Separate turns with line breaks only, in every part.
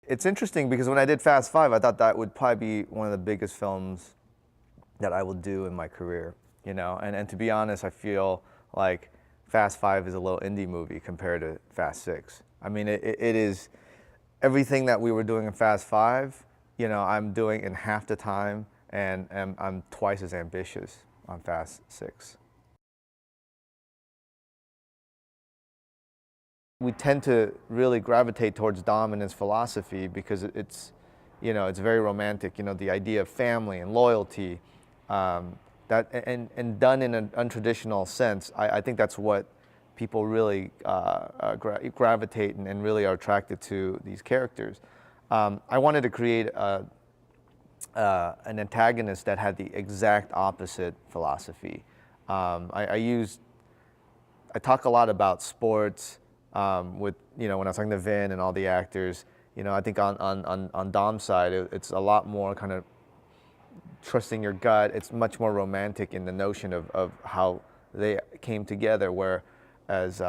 It's interesting because when I did Fast Five, I thought that would probably be one of the biggest films that I will do in my career, you know? And to be honest, I feel like Fast Five is a little indie movie compared to Fast Six. I mean, it is everything that we were doing in Fast Five, you know, I'm doing in half the time, and I'm twice as ambitious on Fast Six. We tend to really gravitate towards Dom and his philosophy because it's, you know, it's very romantic. You know, the idea of family and loyalty, and done in an untraditional sense. I think that's what people really gravitate and really are attracted to these characters. I wanted to create an antagonist that had the exact opposite philosophy. I talk a lot about sports. With, you know, when I was talking to Vin and all the actors, you know, I think on Dom's side, it's a lot more kind of trusting your gut. It's much more romantic in the notion of how they came together, whereas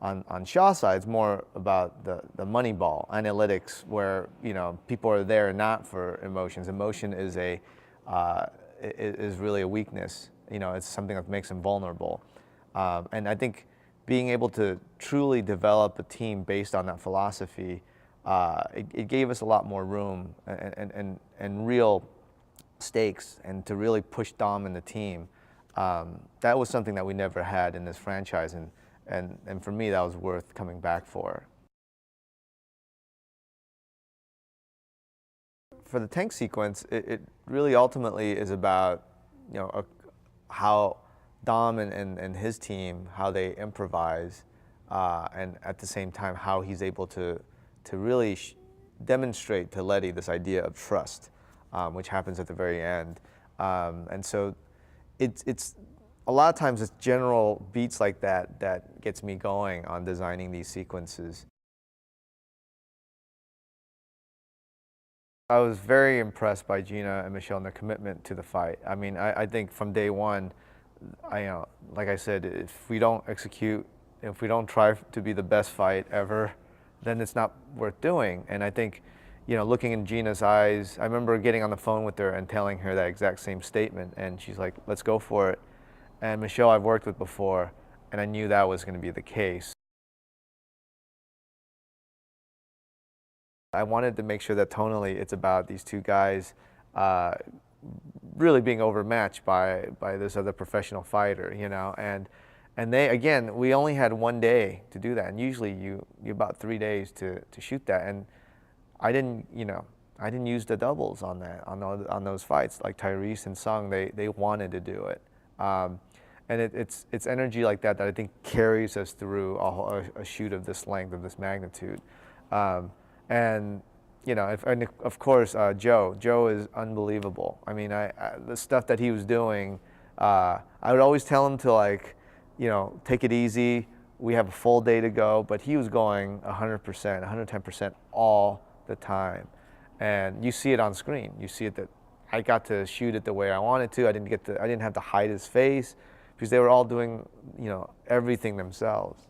on Shaw's side, it's more about the money ball, analytics, where, you know, people are there not for emotions. Emotion is is really a weakness. You know, it's something that makes them vulnerable. And I think being able to truly develop a team based on that philosophy, it gave us a lot more room and real stakes, and to really push Dom and the team. That was something that we never had in this franchise, and for me, that was worth coming back for. For the tank sequence, it really ultimately is about, you know, how Dom and his team, how they improvise, and at the same time how he's able to really demonstrate to Letty this idea of trust, which happens at the very end. And so it's a lot of times it's general beats like that that gets me going on designing these sequences. I was very impressed by Gina and Michelle and their commitment to the fight. I mean, I think from day one, you know, like I said, if we don't execute, if we don't try to be the best fight ever, then it's not worth doing. And I think, you know, looking in Gina's eyes, I remember getting on the phone with her and telling her that exact same statement, and she's like, let's go for it. And Michelle I've worked with before, and I knew that was going to be the case. I wanted to make sure that tonally it's about these two guys really being overmatched by this other professional fighter, you know, and they, again, we only had one day to do that, and usually you about 3 days to shoot that, and I didn't, you know, I didn't use the doubles on that, on those fights, like Tyrese and Sung, they wanted to do it. And it's energy like that that I think carries us through a shoot of this length, of this magnitude. And you know, and of course, Joe is unbelievable. I mean, the stuff that he was doing, I would always tell him to, like, you know, take it easy. We have a full day to go, but he was going 100%, 110% all the time. And you see it on screen. You see it that I got to shoot it the way I wanted to. I didn't have to hide his face because they were all doing, you know, everything themselves.